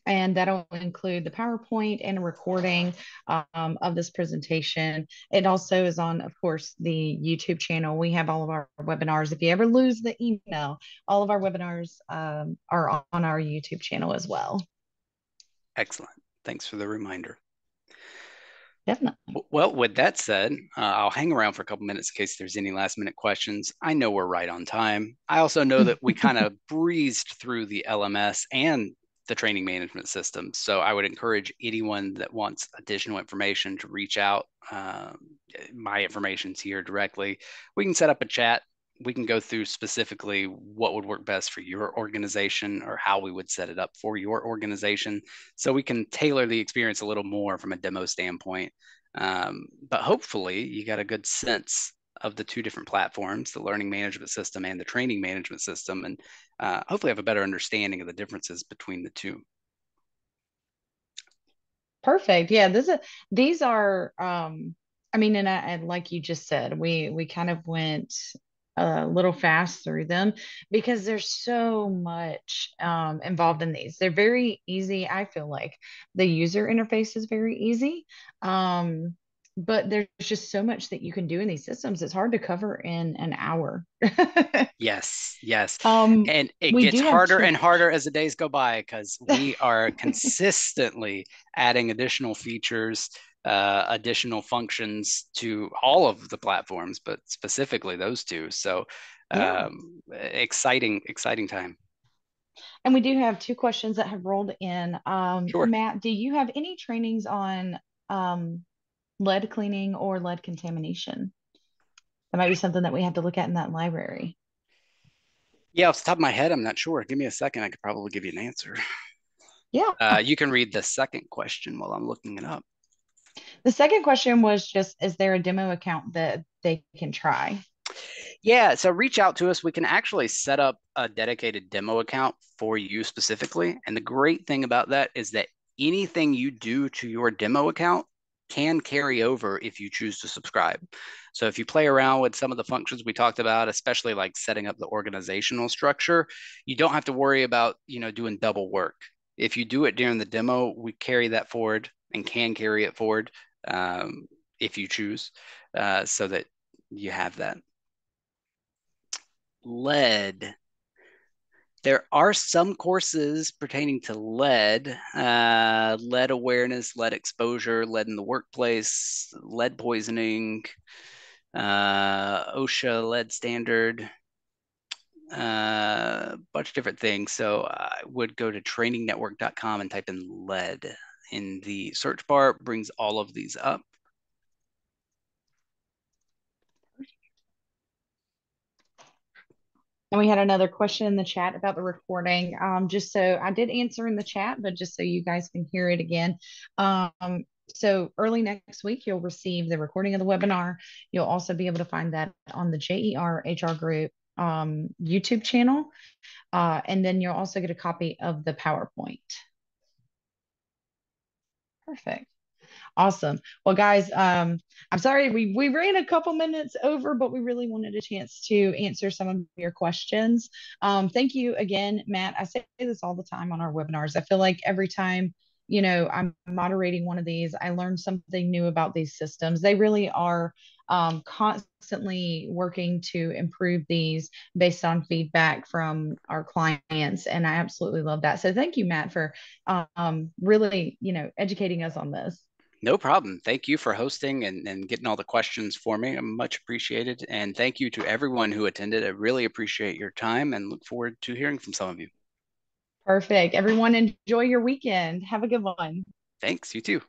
And that'll include the PowerPoint and a recording of this presentation. It also is on, of course, the YouTube channel. We have all of our webinars. If you ever lose the email, all of our webinars are on our YouTube channel as well. Excellent. Thanks for the reminder. Definitely. Well, with that said, I'll hang around for a couple minutes in case there's any last minute questions. I know we're right on time. I also know that we kind of breezed through the LMS and the training management system. So I would encourage anyone that wants additional information to reach out. My information's here directly. We can set up a chat. We can go through specifically what would work best for your organization or how we would set it up for your organization. So we can tailor the experience a little more from a demo standpoint. But hopefully you got a good sense of the two different platforms, the learning management system and the training management system, and hopefully have a better understanding of the differences between the two. Perfect. Yeah, these are I mean, and like you just said, we kind of went a little fast through them because there's so much involved in these. They're very easy. I feel like the user interface is very easy. Um, but there's just so much that you can do in these systems. It's hard to cover in an hour. Yes, yes. Um, And it we gets do have harder two. and harder as the days go by because we are consistently adding additional features, additional functions to all of the platforms, but specifically those two. So Yeah. exciting, exciting time. And we do have two questions that have rolled in. Sure. Matt, do you have any trainings on lead cleaning or lead contamination? That might be something that we have to look at in that library. Yeah, off the top of my head, I'm not sure. Give me a second. I could probably give you an answer. Yeah. You can read the second question while I'm looking it up. The second question was just, is there a demo account that they can try? Yeah, so reach out to us. We can actually set up a dedicated demo account for you specifically. And the great thing about that is that anything you do to your demo account can carry over if you choose to subscribe. So if you play around with some of the functions we talked about, especially like setting up the organizational structure, you don't have to worry about, doing double work. If you do it during the demo, we carry that forward and can carry it forward if you choose, so that you have that. Lead. There are some courses pertaining to lead, lead awareness, lead exposure, lead in the workplace, lead poisoning, OSHA lead standard, a bunch of different things. So I would go to trainingnetwork.com and type in lead in the search bar, brings all of these up. And we had another question in the chat about the recording. Just so I did answer in the chat, but just so you guys can hear it again. So early next week, you'll receive the recording of the webinar. You'll also be able to find that on the JER HR Group YouTube channel. And then you'll also get a copy of the PowerPoint. Perfect. Awesome. Well, guys, I'm sorry we ran a couple minutes over, but we really wanted a chance to answer some of your questions. Thank you again, Matt. I say this all the time on our webinars. I feel like every time, I'm moderating one of these, I learn something new about these systems. They really are constantly working to improve these based on feedback from our clients. And I absolutely love that. So thank you, Matt, for really, educating us on this. No problem. Thank you for hosting and getting all the questions for me. I'm much appreciated. And thank you to everyone who attended. I really appreciate your time and look forward to hearing from some of you. Perfect. Everyone enjoy your weekend. Have a good one. Thanks. You too.